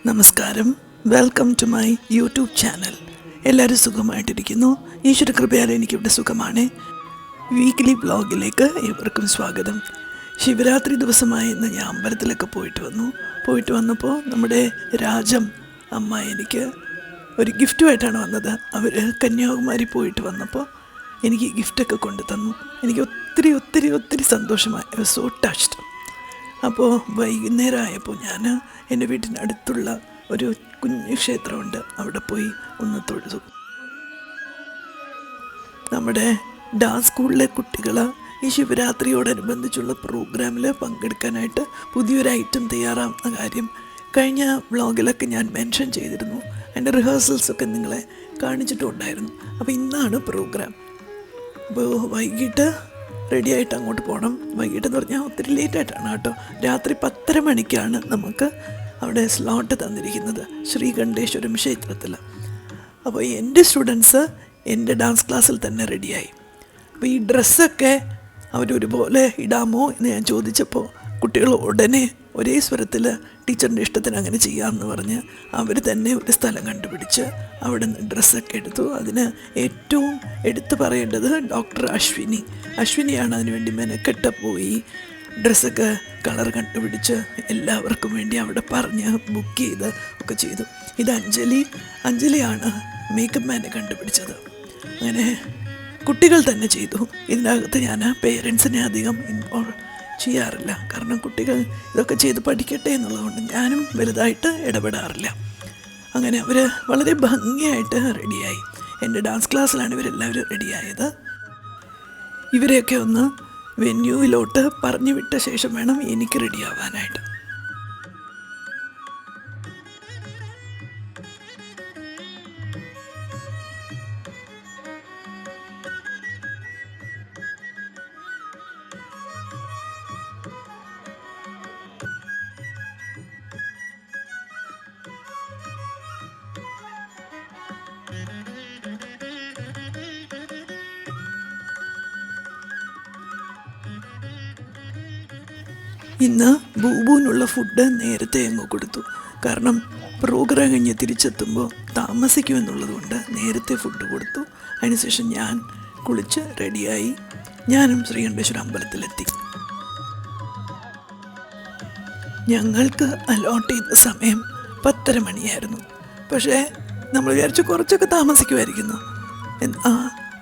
നമസ്കാരം, welcome to my YouTube channel. എല്ലാവരും സുഖമായിട്ടിരിക്കുന്നു. ഈശ്വര കൃപയാൽ എനിക്കിവിടെ സുഖമാണ്. വീക്ക്ലി വ്ളോഗിലേക്ക് ഏവർക്കും സ്വാഗതം. ശിവരാത്രി ദിവസമായി ഇന്ന് ഞാൻ അമ്പലത്തിലൊക്കെ പോയിട്ട് വന്നപ്പോൾ നമ്മുടെ രാജം അമ്മ എനിക്ക് ഒരു ഗിഫ്റ്റുമായിട്ടാണ് വന്നത്. അവർ കന്യാകുമാരി പോയിട്ട് വന്നപ്പോൾ എനിക്ക് ഗിഫ്റ്റൊക്കെ കൊണ്ടു തന്നു. എനിക്ക് ഒത്തിരി ഒത്തിരി ഒത്തിരി സന്തോഷമായി. So touched. അപ്പോൾ വൈകുന്നേരം ആയപ്പോൾ ഞാൻ എൻ്റെ വീട്ടിനടുത്തുള്ള ഒരു കുഞ്ഞു ക്ഷേത്രമുണ്ട്, അവിടെ പോയി ഒന്ന് തൊഴുതു. നമ്മുടെ ഡാൻസ് സ്കൂളിലെ കുട്ടികൾ ഈ ശിവരാത്രിയോടനുബന്ധിച്ചുള്ള പ്രോഗ്രാമിൽ പങ്കെടുക്കാനായിട്ട് പുതിയൊരു ഐറ്റം തയ്യാറാവുന്ന കാര്യം കഴിഞ്ഞ വ്ളോഗിലൊക്കെ ഞാൻ മെൻഷൻ ചെയ്തിരുന്നു. എൻ്റെ റിഹേഴ്സൽസൊക്കെ നിങ്ങളെ കാണിച്ചിട്ടുണ്ടായിരുന്നു. അപ്പോൾ ഇന്നാണ് പ്രോഗ്രാം. അപ്പോൾ വൈകിട്ട് റെഡിയായിട്ട് അങ്ങോട്ട് പോകണം. വൈകിട്ടെന്ന് പറഞ്ഞാൽ ഒത്തിരി ലേറ്റായിട്ടാണ് കേട്ടോ. രാത്രി 10:30 മണിക്കാണ് നമുക്ക് അവിടെ സ്ലോട്ട് തന്നിരിക്കുന്നത്, ശ്രീകണ്ഠേശ്വരം ക്ഷേത്രത്തിൽ. അപ്പോൾ എൻ്റെ സ്റ്റുഡൻസ് എൻ്റെ ഡാൻസ് ക്ലാസ്സിൽ തന്നെ റെഡിയായി. അപ്പോൾ ഈ ഡ്രസ്സൊക്കെ അവരൊരുപോലെ ഇടാമോ എന്ന് ഞാൻ ചോദിച്ചപ്പോൾ കുട്ടികൾ ഉടനെ ഒരേ സ്വരത്തിൽ ടീച്ചറിൻ്റെ ഇഷ്ടത്തിന് അങ്ങനെ ചെയ്യാമെന്ന് പറഞ്ഞ് അവർ തന്നെ ഒരു സ്ഥലം കണ്ടുപിടിച്ച് അവിടെ നിന്ന് ഡ്രസ്സൊക്കെ എടുത്തു. അതിന് ഏറ്റവും എടുത്തു പറയേണ്ടത് ഡോക്ടർ അശ്വിനിയാണ് അതിനുവേണ്ടി മെനക്കെട്ട് പോയി ഡ്രസ്സൊക്കെ കളർ കണ്ടുപിടിച്ച് എല്ലാവർക്കും വേണ്ടി അവിടെ പറഞ്ഞ് ബുക്ക് ചെയ്ത് ഒക്കെ ചെയ്തു. ഇത് അഞ്ജലിയാണ് മേക്കപ്പ് മാനെ കണ്ടുപിടിച്ചത്. അങ്ങനെ കുട്ടികൾ തന്നെ ചെയ്തു. ഇതിനകത്ത് ഞാൻ പേരൻസിനെ അധികം ഇൻവോൾവ് ചെയ്യാറില്ല, കാരണം കുട്ടികൾ ഇതൊക്കെ ചെയ്ത് പഠിക്കട്ടെ എന്നുള്ളതുകൊണ്ട് ഞാനും വലുതായിട്ട് ഇടപെടാറില്ല. അങ്ങനെ അവർ വളരെ ഭംഗിയായിട്ട് റെഡിയായി. എൻ്റെ ഡാൻസ് ക്ലാസ്സിലാണ് ഇവരെല്ലാവരും റെഡിയായത്. ഇവരെയൊക്കെ ഒന്ന് വെന്യൂവിലോട്ട് പറഞ്ഞു വിട്ട ശേഷം വേണം എനിക്ക് റെഡിയാവാനായിട്ട്. ഇന്ന് ബൂബുവിനുള്ള ഫുഡ് നേരത്തെ അങ്ങ് കൊടുത്തു, കാരണം പ്രോഗ്രാം കഴിഞ്ഞ് തിരിച്ചെത്തുമ്പോൾ താമസിക്കുമെന്നുള്ളത് കൊണ്ട് നേരത്തെ ഫുഡ് കൊടുത്തു. അതിനുശേഷം ഞാൻ കുളിച്ച് റെഡിയായി. ഞാനും ശ്രീകണ്ഠേശ്വരം അമ്പലത്തിലെത്തി. ഞങ്ങൾക്ക് അലോട്ട് ചെയ്ത സമയം 10:30 മണിയായിരുന്നു. പക്ഷേ നമ്മൾ വിചാരിച്ചു കുറച്ചൊക്കെ താമസിക്കുമായിരിക്കുന്നു.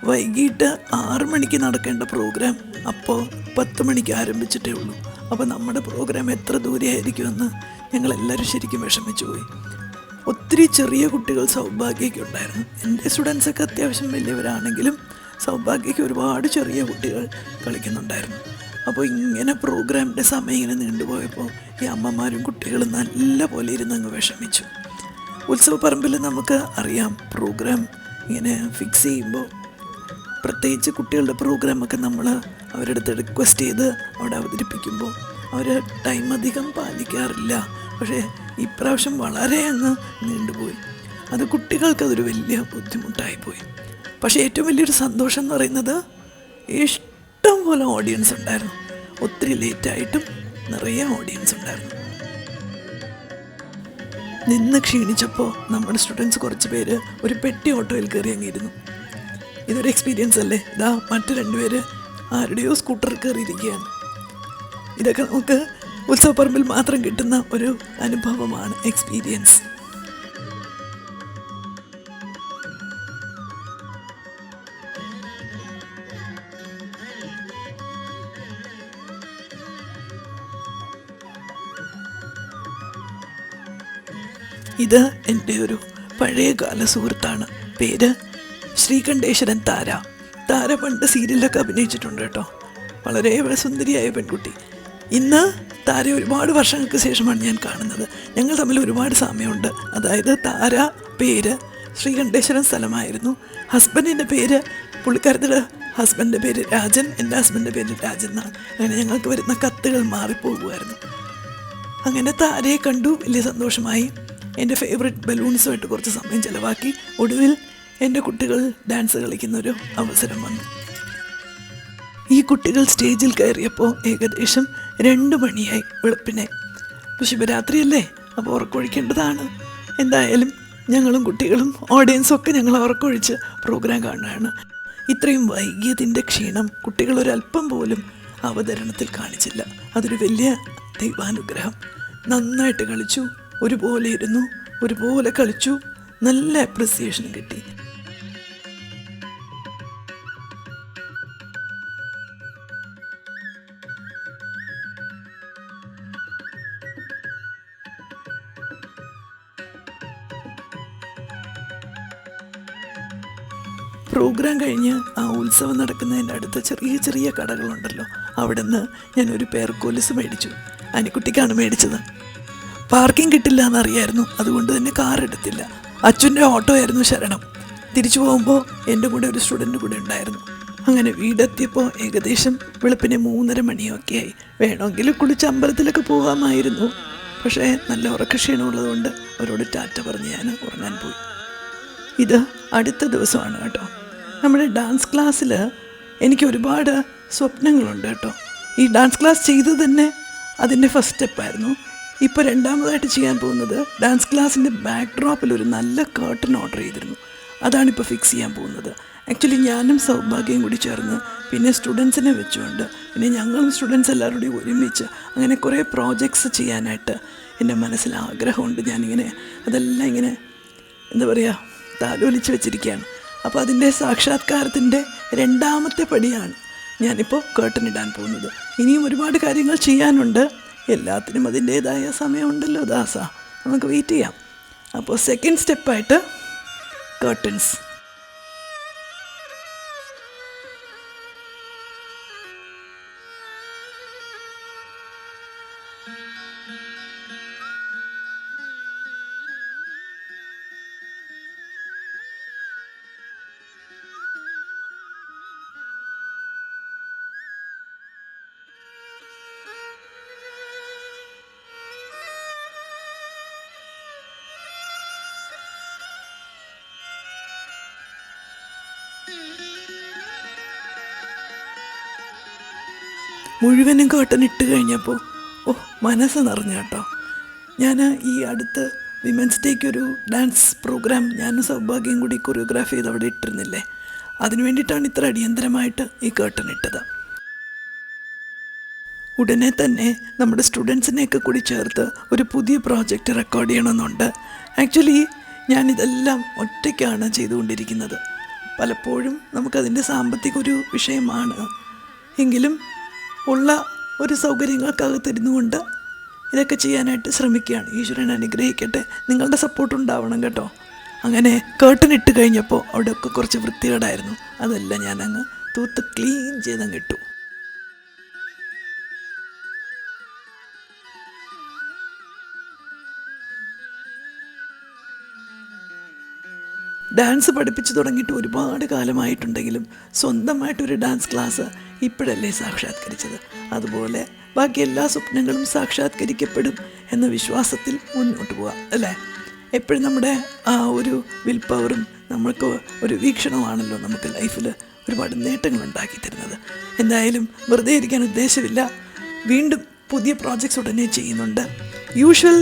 വൈകിട്ട് 6 മണിക്ക് നടക്കേണ്ട പ്രോഗ്രാം അപ്പോൾ 10 മണിക്ക് ആരംഭിച്ചിട്ടേ ഉള്ളൂ. അപ്പോൾ നമ്മുടെ പ്രോഗ്രാം എത്ര ദൂരെയായിരിക്കുമെന്ന് ഞങ്ങളെല്ലാവരും ശരിക്കും വിഷമിച്ചു പോയി. ഒത്തിരി ചെറിയ കുട്ടികൾ സൗഭാഗ്യയ്ക്ക് ഉണ്ടായിരുന്നു. എൻ്റെ സ്റ്റുഡൻസൊക്കെ അത്യാവശ്യം വലിയവരാണെങ്കിലും സൗഭാഗ്യയ്ക്ക് ഒരുപാട് ചെറിയ കുട്ടികൾ കളിക്കുന്നുണ്ടായിരുന്നു. അപ്പോൾ ഇങ്ങനെ പ്രോഗ്രാമിൻ്റെ സമയം ഇങ്ങനെ നീണ്ടുപോയപ്പോൾ ഈ അമ്മമാരും കുട്ടികളും നല്ല പോലെ ഇരുന്ന് അങ്ങ് വിഷമിച്ചു. ഉത്സവപ്പറമ്പിൽ നമുക്ക് അറിയാം, പ്രോഗ്രാം ഇങ്ങനെ ഫിക്സ് ചെയ്യുമ്പോൾ പ്രത്യേകിച്ച് കുട്ടികളുടെ പ്രോഗ്രാമൊക്കെ നമ്മൾ അവരുടെ അടുത്ത് റിക്വസ്റ്റ് ചെയ്ത് അവിടെ അവതരിപ്പിക്കുമ്പോൾ അവർ ടൈം അധികം പാലിക്കാറില്ല. പക്ഷേ ഇപ്രാവശ്യം വളരെ അങ്ങ് നീണ്ടുപോയി. അത് കുട്ടികൾക്കതൊരു വലിയ ബുദ്ധിമുട്ടായിപ്പോയി. പക്ഷേ ഏറ്റവും വലിയൊരു സന്തോഷം എന്ന് പറയുന്നത് ഇഷ്ടം പോലെ ഓഡിയൻസ് ഉണ്ടായിരുന്നു. ഒത്തിരി ലേറ്റായിട്ടും നിറയെ ഓഡിയൻസ് ഉണ്ടായിരുന്നു. നിന്ന് ക്ഷീണിച്ചപ്പോൾ നമ്മുടെ സ്റ്റുഡൻസ് കുറച്ച് പേര് ഒരു പെട്ടി ഓട്ടോയിൽ കയറി അങ്ങിരുന്നു. ഇതൊരു എക്സ്പീരിയൻസ് അല്ലേ. ഇതാ മറ്റു 2 പേര് ആരുടെയോ സ്കൂട്ടറിൽ കയറിയിരിക്കുകയാണ്. ഇതൊക്കെ നമുക്ക് ഉത്സവപ്പറമ്പിൽ മാത്രം കിട്ടുന്ന ഒരു അനുഭവമാണ്, എക്സ്പീരിയൻസ്. ഇത് എൻ്റെ ഒരു പഴയകാല സുഹൃത്താണ്. പേര് ശ്രീകണ്ഠേശ്വരൻ താര പണ്ട് സീരിയലൊക്കെ അഭിനയിച്ചിട്ടുണ്ട് കേട്ടോ. വളരെ സുന്ദരിയായ പെൺകുട്ടി. ഇന്ന് താര ഒരുപാട് വർഷങ്ങൾക്ക് ശേഷമാണ് ഞാൻ കാണുന്നത്. ഞങ്ങൾ തമ്മിൽ ഒരുപാട് സാമ്യമുണ്ട്. അതായത് താര പേര് ശ്രീകണ്ഠേശ്വരൻ സ്ഥലമായിരുന്നു. ഹസ്ബൻഡിൻ്റെ പേര്, പുള്ളിക്കാരത്തിൻ്റെ ഹസ്ബൻഡിൻ്റെ പേര് രാജൻ, എൻ്റെ ഹസ്ബൻഡിൻ്റെ പേര് രാജൻ എന്നാണ്. അങ്ങനെ ഞങ്ങൾക്ക് വരുന്ന കത്തുകൾ മാറിപ്പോകുമായിരുന്നു. അങ്ങനെ താരയെ കണ്ടു, വലിയ സന്തോഷമായി. എൻ്റെ ഫേവറേറ്റ് ബലൂൺസുമായിട്ട് കുറച്ച് സമയം ചിലവാക്കി. ഒടുവിൽ എൻ്റെ കുട്ടികൾ ഡാൻസ് കളിക്കുന്നൊരു അവസരം വന്നു. ഈ കുട്ടികൾ സ്റ്റേജിൽ കയറിയപ്പോൾ ഏകദേശം 2 മണിയായി വെളുപ്പിനെ. ഇപ്പോൾ ശിവരാത്രിയല്ലേ, അപ്പോൾ ഉറക്കൊഴിക്കേണ്ടതാണ്. എന്തായാലും ഞങ്ങളും കുട്ടികളും ഓഡിയൻസും ഒക്കെ ഞങ്ങൾ ഉറക്കൊഴിച്ച് പ്രോഗ്രാം കാണുകയാണ്. ഇത്രയും വൈകിയതിൻ്റെ ക്ഷീണം കുട്ടികളൊരല്പം പോലും അവതരണത്തിൽ കാണിച്ചില്ല. അതൊരു വലിയ ദൈവാനുഗ്രഹം. നന്നായിട്ട് കളിച്ചു, ഒരുപോലെ ഇരുന്നു, ഒരുപോലെ കളിച്ചു, നല്ല അപ്രിസിയേഷൻ കിട്ടി. പ്രോഗ്രാം കഴിഞ്ഞ് ആ ഉത്സവം നടക്കുന്നതിൻ്റെ അടുത്ത ചെറിയ ചെറിയ കടകളുണ്ടല്ലോ, അവിടെ നിന്ന് ഞാൻ ഒരു പേർ കൊലുസ് മേടിച്ചു. അനിക്കുട്ടിക്കാണ് മേടിച്ചത്. പാർക്കിംഗ് കിട്ടില്ല എന്നറിയായിരുന്നു, അതുകൊണ്ട് തന്നെ കാർ എടുത്തില്ല. അച്ഛൻ്റെ ഓട്ടോ ആയിരുന്നു ശരണം. തിരിച്ചു പോകുമ്പോൾ എൻ്റെ കൂടെ ഒരു സ്റ്റുഡൻ്റ് കൂടെ ഉണ്ടായിരുന്നു. അങ്ങനെ വീടെത്തിയപ്പോൾ ഏകദേശം വെളുപ്പിനെ 3:30 മണിയൊക്കെ ആയി. വേണമെങ്കിൽ കുളിച്ച് അമ്പലത്തിലൊക്കെ പോകാമായിരുന്നു. പക്ഷേ നല്ല ഉറക്കക്ഷീണമുള്ളതുകൊണ്ട് അവരോട് ടാറ്റ പറഞ്ഞ് ഞാൻ ഉറങ്ങാൻ പോയി. ഇത് അടുത്ത ദിവസമാണ് കേട്ടോ. നമ്മുടെ ഡാൻസ് ക്ലാസ്സിൽ എനിക്ക് ഒരുപാട് സ്വപ്നങ്ങളുണ്ട് കേട്ടോ. ഈ ഡാൻസ് ക്ലാസ് ചെയ്തത് തന്നെ അതിൻ്റെ ഫസ്റ്റ് സ്റ്റെപ്പായിരുന്നു. ഇപ്പോൾ രണ്ടാമതായിട്ട് ചെയ്യാൻ പോകുന്നത് ഡാൻസ് ക്ലാസ്സിൻ്റെ ബാക്ക് ഡ്രോപ്പിൽ ഒരു നല്ല കേർട്ടൻ ഓർഡർ ചെയ്തിരുന്നു. അതാണിപ്പോൾ ഫിക്സ് ചെയ്യാൻ പോകുന്നത്. ആക്ച്വലി ഞാനും സൗഭാഗ്യം കൂടി ചേർന്ന്, പിന്നെ സ്റ്റുഡൻസിനെ വെച്ചുകൊണ്ട്, പിന്നെ ഞങ്ങളും സ്റ്റുഡൻസ് എല്ലാവരുടെയും ഒരുമിച്ച് അങ്ങനെ കുറേ പ്രോജക്ട്സ് ചെയ്യാനായിട്ട് എൻ്റെ മനസ്സിൽ ആഗ്രഹമുണ്ട്. ഞാനിങ്ങനെ അതെല്ലാം ഇങ്ങനെ എന്താ പറയുക താലോലിച്ച് വെച്ചിരിക്കുകയാണ്. അപ്പോൾ അതിൻ്റെ സാക്ഷാത്കാരത്തിൻ്റെ രണ്ടാമത്തെ പടിയാണ് ഞാനിപ്പോൾ കേർട്ടൻ ഇടാൻ പോകുന്നത്. ഇനിയും ഒരുപാട് കാര്യങ്ങൾ ചെയ്യാനുണ്ട്. എല്ലാത്തിനും അതിൻ്റേതായ സമയമുണ്ടല്ലോ ദാസ, നമുക്ക് വെയിറ്റ് ചെയ്യാം. അപ്പോൾ സെക്കൻഡ് സ്റ്റെപ്പായിട്ട് കേർട്ടൻസ്. മുഴുവനും കേട്ടൻ ഇട്ട് കഴിഞ്ഞപ്പോൾ മനസ്സ് നിറഞ്ഞു കേട്ടോ. ഞാൻ ഈ അടുത്ത് വിമൻസ് ഡേക്ക് ഒരു ഡാൻസ് പ്രോഗ്രാം ഞാനും സൗഭാഗ്യം കൂടി കൊറിയോഗ്രാഫ് ചെയ്ത് അവിടെ ഇട്ടിരുന്നില്ലേ, അതിനു വേണ്ടിയിട്ടാണ് ഇത്ര അടിയന്തരമായിട്ട് ഈ കേട്ടൻ ഇട്ടത്. ഉടനെ തന്നെ നമ്മുടെ സ്റ്റുഡൻസിനെയൊക്കെ കൂടി ചേർത്ത് ഒരു പുതിയ പ്രോജക്റ്റ് റെക്കോർഡ് ചെയ്യണമെന്നുണ്ട്. ആക്ച്വലി ഞാനിതെല്ലാം ഒറ്റയ്ക്കാണ് ചെയ്തുകൊണ്ടിരിക്കുന്നത്. പലപ്പോഴും നമുക്കതിൻ്റെ സാമ്പത്തിക ഒരു വിഷയമാണ്. എങ്കിലും ഉള്ള ഒരു സൗകര്യങ്ങൾക്കകത്തിരുന്നു കൊണ്ട് ഇതൊക്കെ ചെയ്യാനായിട്ട് ശ്രമിക്കുകയാണ്. ഈശ്വരൻ അനുഗ്രഹിക്കട്ടെ, നിങ്ങളുടെ സപ്പോർട്ട് ഉണ്ടാവണം കേട്ടോ. അങ്ങനെ കേർട്ടൻ ഇട്ട് കഴിഞ്ഞപ്പോൾ അവിടെയൊക്കെ കുറച്ച് വൃത്തികേടായിരുന്നു. അതെല്ലാം ഞാനങ്ങ് തൂത്ത് ക്ലീൻ ചെയ്തങ്ങ് ഇട്ടു. ഡാൻസ് പഠിപ്പിച്ചു തുടങ്ങിയിട്ട് ഒരുപാട് കാലമായിട്ടുണ്ടെങ്കിലും സ്വന്തമായിട്ടൊരു ഡാൻസ് ക്ലാസ് ഇപ്പോഴല്ലേ സാക്ഷാത്കരിച്ചത്. അതുപോലെ ബാക്കി എല്ലാ സ്വപ്നങ്ങളും സാക്ഷാത്കരിക്കപ്പെടും എന്ന വിശ്വാസത്തിൽ മുന്നോട്ട് പോകാം അല്ലേ. എപ്പോഴും നമ്മുടെ ആ ഒരു വിൽ പവറും നമ്മൾക്ക് ഒരു വീക്ഷണമാണല്ലോ നമുക്ക് ലൈഫിൽ ഒരുപാട് നേട്ടങ്ങൾ ഉണ്ടാക്കി തരുന്നത്. എന്തായാലും വെറുതെ ഇരിക്കാൻ ഉദ്ദേശമില്ല. വീണ്ടും പുതിയ പ്രോജക്ട്സ് ഉടനെ ചെയ്യുന്നുണ്ട്. യൂഷ്വൽ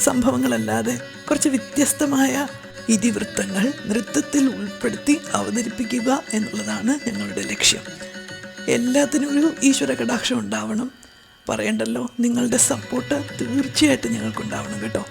സംഭവങ്ങളല്ലാതെ കുറച്ച് വ്യത്യസ്തമായ ഇതിവൃത്തങ്ങൾ നൃത്തത്തിൽ ഉൾപ്പെടുത്തി അവതരിപ്പിക്കുക എന്നുള്ളതാണ് ഞങ്ങളുടെ ലക്ഷ്യം. എല്ലാത്തിനും ഒരു ഈശ്വര കടാക്ഷം ഉണ്ടാവണം. പറയണ്ടല്ലോ, നിങ്ങളുടെ സപ്പോർട്ട് തീർച്ചയായിട്ടും ഞങ്ങൾക്കുണ്ടാവണം കേട്ടോ.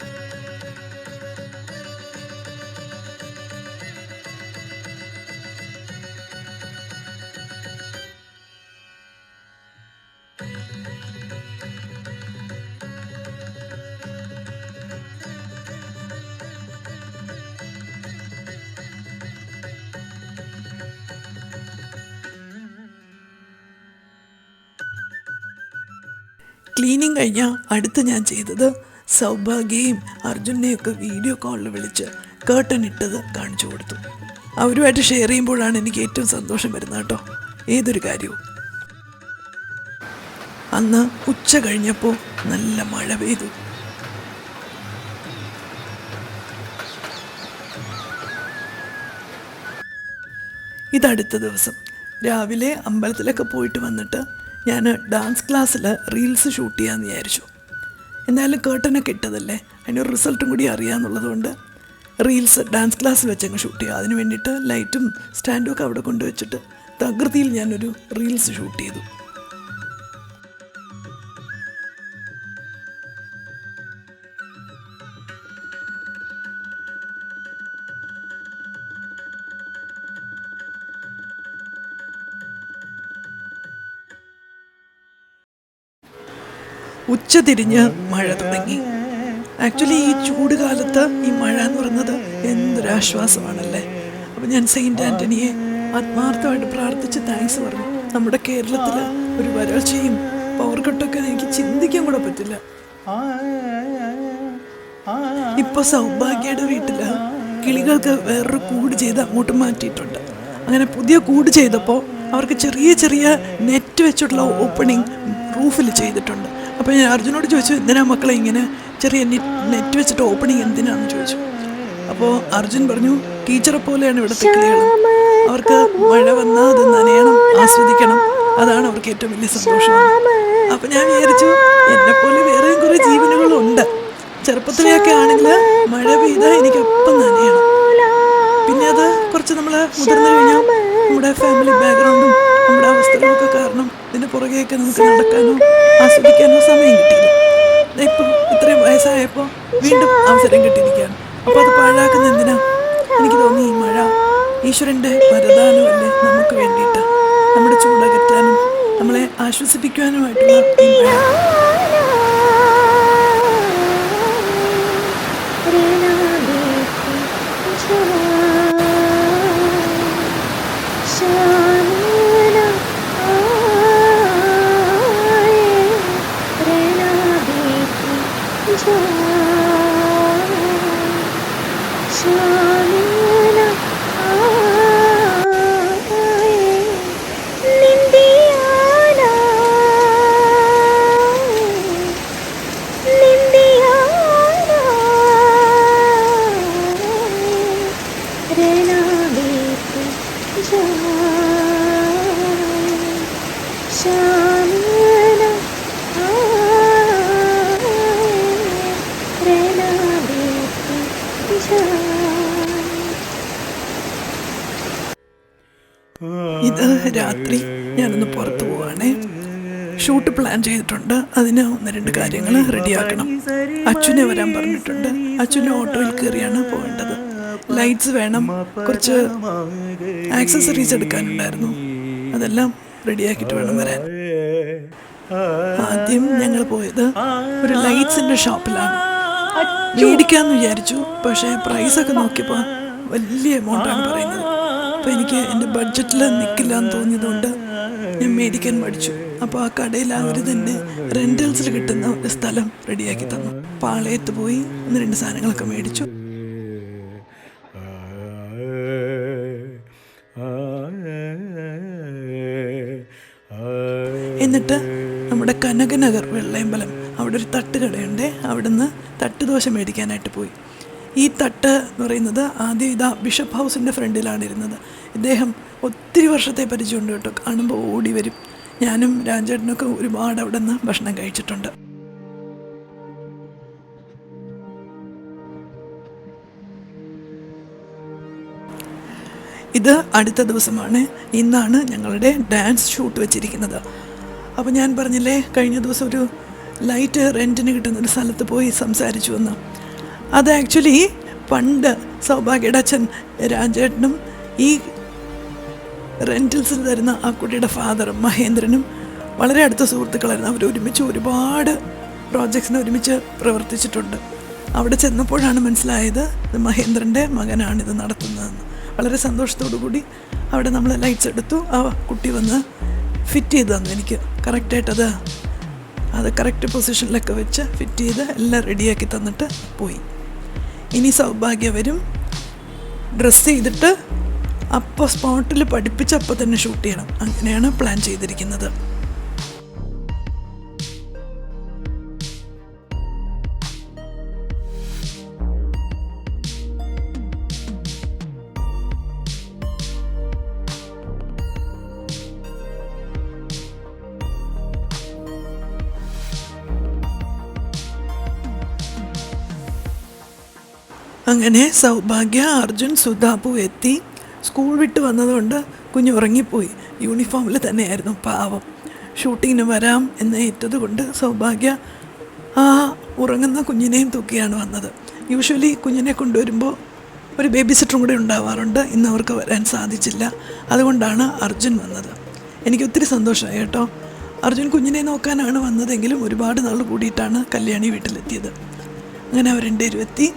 ക്ലീനിങ് കഴിഞ്ഞാൽ അടുത്ത് ഞാൻ ചെയ്തത് സൗഭാഗ്യയും അർജുനെയൊക്കെ വീഡിയോ കോളിൽ വിളിച്ച് കേർട്ടൻ ഇട്ടത് കാണിച്ചു കൊടുത്തു. അവരുമായിട്ട് ഷെയർ ചെയ്യുമ്പോഴാണ് എനിക്ക് ഏറ്റവും സന്തോഷം വരുന്നത് കേട്ടോ, ഏതൊരു കാര്യവും. അന്ന് ഉച്ച കഴിഞ്ഞപ്പോൾ നല്ല മഴ പെയ്തു. ഇതടുത്ത ദിവസം രാവിലെ അമ്പലത്തിലൊക്കെ പോയിട്ട് വന്നിട്ട് ഞാൻ ഡാൻസ് ക്ലാസ്സിൽ റീൽസ് ഷൂട്ട് ചെയ്യാമെന്ന് വിചാരിച്ചു. എന്തായാലും കേട്ടനൊക്കെ ഇട്ടതല്ലേ, അതിൻ്റെ ഒരു റിസൾട്ടും കൂടി അറിയാമെന്നുള്ളത് കൊണ്ട് റീൽസ് ഡാൻസ് ക്ലാസ്സിൽ വെച്ചങ്ങ് ഷൂട്ട് ചെയ്യുക. അതിന് വേണ്ടിയിട്ട് ലൈറ്റും സ്റ്റാൻഡും ഒക്കെ അവിടെ കൊണ്ടുവച്ചിട്ട് തകൃതിയിൽ ഞാനൊരു റീൽസ് ഷൂട്ട് ചെയ്തു. ഉച്ച തിരിഞ്ഞ് മഴ തുടങ്ങി. ആക്ച്വലി ഈ ചൂട് കാലത്ത് ഈ മഴ എന്ന് പറയുന്നത് എന്തൊരാശ്വാസമാണല്ലേ. അപ്പം ഞാൻ സെയിൻറ്റ് ആൻ്റണിയെ ആത്മാർത്ഥമായിട്ട് പ്രാർത്ഥിച്ച് താങ്ക്സ് പറഞ്ഞു. നമ്മുടെ കേരളത്തിൽ ഒരു വരൾച്ചയും പവർ കട്ടൊക്കെ എനിക്ക് ചിന്തിക്കാൻ കൂടെ പറ്റില്ല. ഇപ്പോൾ സൗഭാഗ്യയുടെ വീട്ടിൽ കിളികൾക്ക് വേറൊരു കൂട് ചെയ്ത് അങ്ങോട്ട് മാറ്റിയിട്ടുണ്ട്. അങ്ങനെ പുതിയ കൂട് ചെയ്തപ്പോൾ അവർക്ക് ചെറിയ ചെറിയ നെറ്റ് വെച്ചിട്ടുള്ള ഓപ്പണിങ് റൂഫിൽ ചെയ്തിട്ടുണ്ട്. അപ്പോൾ ഞാൻ അർജുനോട് ചോദിച്ചു, എന്തിനാ മക്കളെ ഇങ്ങനെ ചെറിയ നെറ്റ് വെച്ചിട്ട് ഓപ്പണിങ് എന്തിനാണെന്ന് ചോദിച്ചു. അപ്പോൾ അർജുൻ പറഞ്ഞു, ടീച്ചറെ പോലെയാണ് ഇവിടുത്തെ കിളികൾ. അവർക്ക് മഴ വന്നാൽ അത് നനയണം, ആസ്വദിക്കണം, അതാണ് അവർക്ക് ഏറ്റവും വലിയ സന്തോഷം. അപ്പം ഞാൻ വിചാരിച്ചു, എന്നെപ്പോലെ വേറെയും കുറേ ജീവനുകളുണ്ട്. ചെറുപ്പത്തിലെയൊക്കെ ആണെങ്കിൽ മഴ പെയ്താൽ എനിക്കപ്പം നനയണം. പിന്നെ അത് കുറച്ച് നമ്മൾ മുതിർന്നു കഴിഞ്ഞാൽ നമ്മുടെ ഫാമിലി ബാക്ക്ഗ്രൗണ്ടും നമ്മുടെ അവസ്ഥകളൊക്കെ കാരണം ഇതിൻ്റെ പുറകെയൊക്കെ നമുക്ക് നടക്കാനോ ആസ്വദിക്കാനോ സമയം കിട്ടിയില്ല. ഇപ്പം ഇത്രയും വയസ്സായപ്പോൾ വീണ്ടും അവസരം കിട്ടിയിരിക്കുകയാണ്. അപ്പോൾ അത് പാഴാക്കുന്ന എന്തിനാ? എനിക്ക് തോന്നി ഈ മഴ ഈശ്വരൻ്റെ വരദാനമല്ലേ നമുക്ക് വേണ്ടിയിട്ട്, നമ്മുടെ ചൂടകറ്റാനും നമ്മളെ ആശ്വസിപ്പിക്കുവാനുമായിട്ടുള്ള ഈ മഴ. ഇത് രാത്രി ഞാനൊന്ന് പുറത്തു പോവാണേ. ഷൂട്ട് പ്ലാൻ ചെയ്തിട്ടുണ്ട്. അതിന് 1-2 കാര്യങ്ങൾ റെഡിയാക്കണം. അച്ഛനെ വരാൻ പറഞ്ഞിട്ടുണ്ട്. അച്ഛൻ്റെ ഓട്ടോയിൽ കയറിയാണ് പോകേണ്ടത്. ലൈറ്റ്സ് വേണം, കുറച്ച് ആക്സസറീസ് എടുക്കാനുണ്ടായിരുന്നു. അതെല്ലാം റെഡിയാക്കിയിട്ട് വേണം വരാൻ. ആദ്യം ഞങ്ങൾ പോയത് ഒരു ലൈറ്റ്സിൻ്റെ ഷോപ്പിലാണ്. മേടിക്കാമെന്ന് വിചാരിച്ചു, പക്ഷേ പ്രൈസൊക്കെ നോക്കിയപ്പോൾ വലിയ എമൗണ്ടാണ് പറയുന്നത്. അപ്പോൾ എനിക്ക് എൻ്റെ ബഡ്ജറ്റിൽ നിൽക്കില്ല എന്ന് തോന്നിയതുകൊണ്ട് ഞാൻ മേടിക്കാൻ മടിച്ചു. അപ്പോൾ ആ കടയിൽ അവർ തന്നെ റെൻ്റൽസിൽ കിട്ടുന്ന ഒരു സ്ഥലം റെഡിയാക്കി തന്നു. പാളയത്ത് പോയി 1-2 സാധനങ്ങളൊക്കെ മേടിച്ചു. എന്നിട്ട് നമ്മുടെ കനകനഗർ വെള്ളയമ്പലം അവിടെ ഒരു തട്ടുകടയുണ്ട്. അവിടുന്ന് തട്ടുദോശ മേടിക്കാനായിട്ട് പോയി. ഈ തട്ട് എന്ന് പറയുന്നത് ആദ്യം ഇതാ ബിഷപ്പ് ഹൗസിൻ്റെ ഫ്രണ്ടിലാണ് ഇരുന്നത്. ഇദ്ദേഹം ഒത്തിരി വർഷത്തെ പരിചയമുണ്ട് കേട്ടോ. കാണുമ്പോൾ ഓടി വരും. ഞാനും രാജേട്ടനൊക്കെ ഒരുപാട് അവിടെ നിന്ന് ഭക്ഷണം കഴിച്ചിട്ടുണ്ട്. ഇത് അടുത്ത ദിവസമാണ്. ഇന്നാണ് ഞങ്ങളുടെ ഡാൻസ് ഷൂട്ട് വെച്ചിരിക്കുന്നത്. അപ്പോൾ ഞാൻ പറഞ്ഞില്ലേ, കഴിഞ്ഞ ദിവസം ഒരു ലൈറ്റ് റെൻറ്റിന് കിട്ടുന്ന ഒരു സ്ഥലത്ത് പോയി സംസാരിച്ചു എന്ന്. അത് ആക്ച്വലി പണ്ട് സൗഭാഗ്യയുടെ അച്ഛൻ രാജേട്ടനും ഈ റെൻറ്റൽസിൽ തരുന്ന ആ കുട്ടിയുടെ ഫാദറും മഹേന്ദ്രനും വളരെ അടുത്ത സുഹൃത്തുക്കളായിരുന്നു. അവർ ഒരുമിച്ച് ഒരുപാട് പ്രോജക്ട്സിന് ഒരുമിച്ച് പ്രവർത്തിച്ചിട്ടുണ്ട്. അവിടെ ചെന്നപ്പോഴാണ് മനസ്സിലായത് ഇത് മഹേന്ദ്രൻ്റെ മകനാണിത് നടത്തുന്നതെന്ന്. വളരെ സന്തോഷത്തോടു കൂടി അവിടെ നമ്മൾ ലൈറ്റ്സ് എടുത്തു. ആ കുട്ടി വന്ന് ഫിറ്റ് ചെയ്ത് തന്നു എനിക്ക് കറക്റ്റായിട്ടത്. അത് കറക്റ്റ് പൊസിഷനിലൊക്കെ വെച്ച് ഫിറ്റ് ചെയ്ത് എല്ലാം റെഡിയാക്കി തന്നിട്ട് പോയി. ഇനി സൗഭാഗ്യ വരും, ഡ്രസ്സ് ചെയ്തിട്ട് അപ്പോൾ സ്പോട്ടിൽ പഠിപ്പിച്ച് അപ്പോൾ തന്നെ ഷൂട്ട് ചെയ്യണം. അങ്ങനെയാണ് പ്ലാൻ ചെയ്തിരിക്കുന്നത്. അങ്ങനെ സൗഭാഗ്യ, അർജുൻ, സുധാപു എത്തി. സ്കൂൾ വിട്ട് വന്നതുകൊണ്ട് കുഞ്ഞ് ഉറങ്ങിപ്പോയി. യൂണിഫോമിൽ തന്നെയായിരുന്നു, പാവം. ഷൂട്ടിങ്ങിന് വരാം എന്ന് ഏറ്റത് കൊണ്ട് സൗഭാഗ്യ ആ ഉറങ്ങുന്ന കുഞ്ഞിനെയും തൂക്കിയാണ് വന്നത്. യൂഷ്വലി കുഞ്ഞിനെ കൊണ്ടുവരുമ്പോൾ ഒരു ബേബി സിറ്ററും കൂടെ ഉണ്ടാവാറുണ്ട്. ഇന്ന് അവർക്ക് വരാൻ സാധിച്ചില്ല. അതുകൊണ്ടാണ് അർജുൻ വന്നത്. എനിക്ക് ഒത്തിരി സന്തോഷമായി കേട്ടോ. അർജുൻ കുഞ്ഞിനെ നോക്കാനാണ് വന്നതെങ്കിലും ഒരുപാട് നാൾ കൂടിയിട്ടാണ് കല്യാണി വീട്ടിലെത്തിയത്. അങ്ങനെ അവർ രണ്ടുപേരും എത്തി.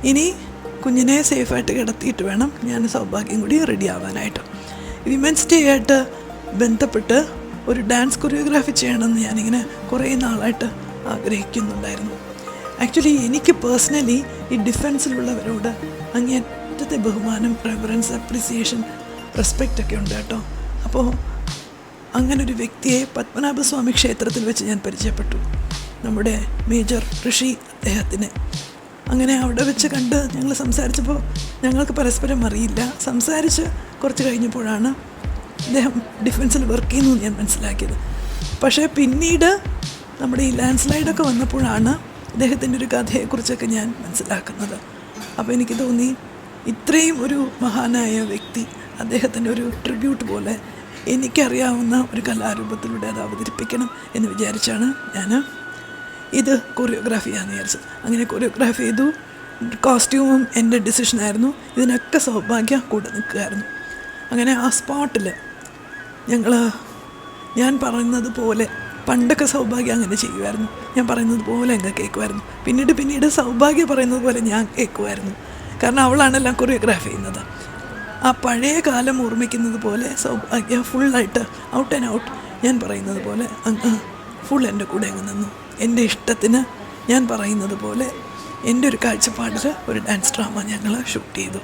ഇനി കുഞ്ഞിനെ സേഫായിട്ട് കിടത്തിയിട്ട് വേണം ഞാൻ സൗഭാഗ്യം കൂടി റെഡി ആവാനായിട്ട്. വിമൻസ് ഡേ ആയിട്ട് ബന്ധപ്പെട്ട് ഒരു ഡാൻസ് കൊറിയോഗ്രാഫി ചെയ്യണമെന്ന് ഞാനിങ്ങനെ കുറേ നാളായിട്ട് ആഗ്രഹിക്കുന്നുണ്ടായിരുന്നു. ആക്ച്വലി എനിക്ക് പേഴ്സണലി ഈ ഡിഫൻസിലുള്ളവരോട് അങ്ങേയറ്റത്തെ ബഹുമാനം, റെഫറൻസ്, അപ്രിസിയേഷൻ, റെസ്പെക്റ്റ് ഒക്കെ ഉണ്ട് കേട്ടോ. അപ്പോൾ അങ്ങനൊരു വ്യക്തിയെ പത്മനാഭസ്വാമി ക്ഷേത്രത്തിൽ വെച്ച് ഞാൻ പരിചയപ്പെട്ടു, നമ്മുടെ മേജർ ഋഷി അദ്ദേഹത്തിനെ. അങ്ങനെ അവിടെ വെച്ച് കണ്ട് ഞങ്ങൾ സംസാരിച്ചപ്പോൾ ഞങ്ങൾക്ക് പരസ്പരം അറിയില്ല. സംസാരിച്ച് കുറച്ച് കഴിഞ്ഞപ്പോഴാണ് അദ്ദേഹം ഡിഫൻസിൽ വർക്ക് ചെയ്യുന്നു ഞാൻ മനസ്സിലാക്കിയത്. പക്ഷേ പിന്നീട് നമ്മുടെ ഈ ലാൻഡ് സ്ലൈഡൊക്കെ വന്നപ്പോഴാണ് അദ്ദേഹത്തിൻ്റെ ഒരു കഥയെക്കുറിച്ചൊക്കെ ഞാൻ മനസ്സിലാക്കുന്നത്. അപ്പോൾ എനിക്ക് തോന്നി ഇത്രയും ഒരു മഹാനായ വ്യക്തി, അദ്ദേഹത്തിൻ്റെ ഒരു ട്രിബ്യൂട്ട് പോലെ എനിക്കറിയാവുന്ന ഒരു കലാരൂപത്തിലൂടെ അത് അവതരിപ്പിക്കണം എന്ന് വിചാരിച്ചാണ് ഞാൻ ഇത് കൊറിയോഗ്രാഫി ചെയ്യാമെന്ന് വിചാരിച്ചത്. അങ്ങനെ കൊറിയോഗ്രാഫി ചെയ്തു. കോസ്റ്റ്യൂമും എൻ്റെ ഡിസിഷനായിരുന്നു. ഇതിനൊക്കെ സൗഭാഗ്യ കൂടെ നിൽക്കുകയായിരുന്നു. അങ്ങനെ ആ സ്പോട്ടിൽ ഞാൻ പറയുന്നത് പോലെ, പണ്ടൊക്കെ സൗഭാഗ്യം അങ്ങനെ ചെയ്യുമായിരുന്നു. ഞാൻ പറയുന്നത് പോലെ അങ്ങ് കേൾക്കുമായിരുന്നു. പിന്നീട് സൗഭാഗ്യ പറയുന്നത് പോലെ ഞാൻ കേൾക്കുമായിരുന്നു. കാരണം അവളാണെല്ലാം കൊറിയോഗ്രാഫി ചെയ്യുന്നത്. ആ പഴയ കാലം ഓർമ്മിക്കുന്നത് പോലെ സൗഭാഗ്യ ഫുള്ളായിട്ട് ഔട്ട് ആൻഡ് ഔട്ട് ഞാൻ പറയുന്നത് പോലെ അങ്ങ് ഫുൾ എൻ്റെ കൂടെ അങ്ങ് നിന്നു. എൻ്റെ ഇഷ്ടത്തിന് ഞാൻ പറയുന്നത് പോലെ എൻ്റെ ഒരു കാഴ്ചപ്പാടിൽ ഒരു ഡാൻസ് ഡ്രാമ ഞങ്ങൾ ഷൂട്ട് ചെയ്തു.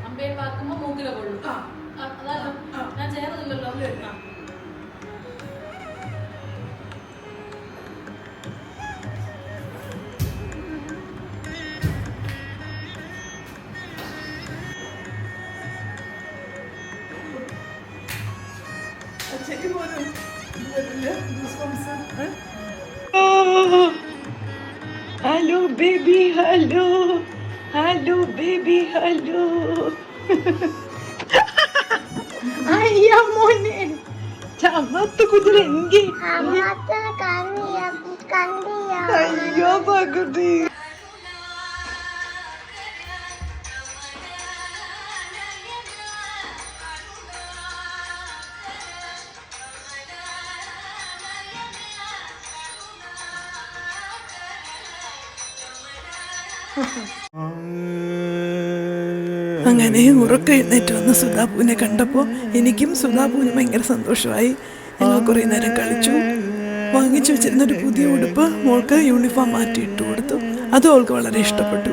അമ്പയെ പാക്കുമ്പോ മൂക്കില കൊള്ളും. അതല്ലോ ഞാൻ ചേർന്നില്ലല്ലോ. Hello baby, hello hello baby, hello. അയ്യ മോനെ, ചമ്മത്ത് കുതിരെങ്കി. അയ്യോ പകുതി. അങ്ങനെ ഉറക്കെഴുന്നേറ്റ് വന്ന് സുധാപുവിനെ കണ്ടപ്പോൾ എനിക്കും സുധാപുവിനും ഭയങ്കര സന്തോഷമായി. ഞങ്ങൾ കുറേ നേരം കളിച്ചു. വാങ്ങിച്ചു വെച്ചിരുന്നൊരു പുതിയ ഉടുപ്പ് മോൾക്ക് യൂണിഫോം മാറ്റി ഇട്ട് കൊടുത്തു. അതും അവൾക്ക് വളരെ ഇഷ്ടപ്പെട്ടു.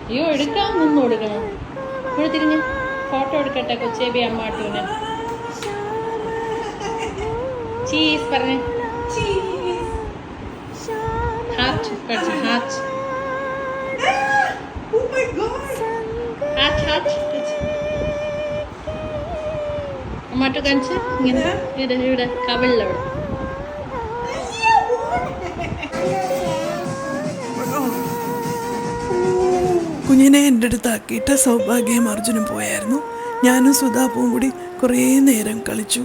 അയ്യോ, എടുക്കാൻ നിന്ന് കൊടുക്കണം. ഇവിടെ തിരിഞ്ഞ് ഫോട്ടോ എടുക്കട്ടെ കൊച്ചേബി അമ്മാട്ടൂന്. ചീസ് പറഞ്ഞേ. ഹാർട്ട് പഠിച്ചു. ഹാർട്ട് ഹാർട്ട് ഹാർട്ട് അമ്മാട്ടു കാണിച്ച്. ഇങ്ങനെ ഇവിടെ കവിളിലവിടെ. കുഞ്ഞിനെ എൻ്റെ അടുത്താക്കിയിട്ട് സൗഭാഗ്യം അർജുനും പോയായിരുന്നു. ഞാനും സുധാപുവും കൂടി കുറേ നേരം കളിച്ചു.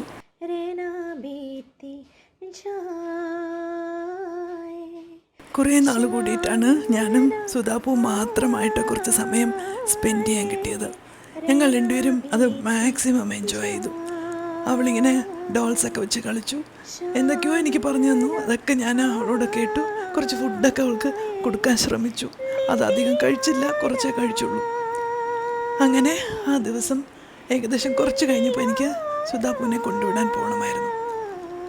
കുറേ നാൾ കൂടിയിട്ടാണ് ഞാനും സുധാപുവും മാത്രമായിട്ട് കുറച്ച് സമയം സ്പെൻഡ് ചെയ്യാൻ കിട്ടിയത്. ഞങ്ങൾ രണ്ടുപേരും അത് മാക്സിമം എൻജോയ് ചെയ്തു. അവളിങ്ങനെ ഡോൾസൊക്കെ വെച്ച് കളിച്ചു. എന്തൊക്കെയോ എനിക്ക് പറഞ്ഞു തന്നു. അതൊക്കെ ഞാൻ അവളോട് കേട്ടു. കുറച്ച് ഫുഡൊക്കെ അവൾക്ക് കൊടുക്കാൻ ശ്രമിച്ചു. അതധികം കഴിച്ചില്ല, കുറച്ചേ കഴിച്ചുള്ളൂ. അങ്ങനെ ആ ദിവസം ഏകദേശം കുറച്ച് കഴിഞ്ഞപ്പോൾ എനിക്ക് സുധാപുവിനെ കൊണ്ടുവിടാൻ പോകണമായിരുന്നു.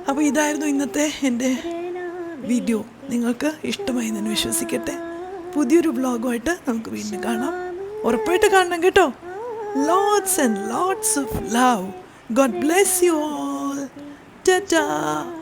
അപ്പോൾ ഇതായിരുന്നു ഇന്നത്തെ എൻ്റെ വീഡിയോ നിങ്ങൾക്ക് ഇഷ്ടമായി എന്ന് വിശ്വസിക്കട്ടെ. പുതിയൊരു വ്ളോഗുമായിട്ട് നമുക്ക് വീണ്ടും കാണാം. ഉറപ്പായിട്ട് കാണണം കേട്ടോ. Lots and lots of love. God bless you all. Ta-ta.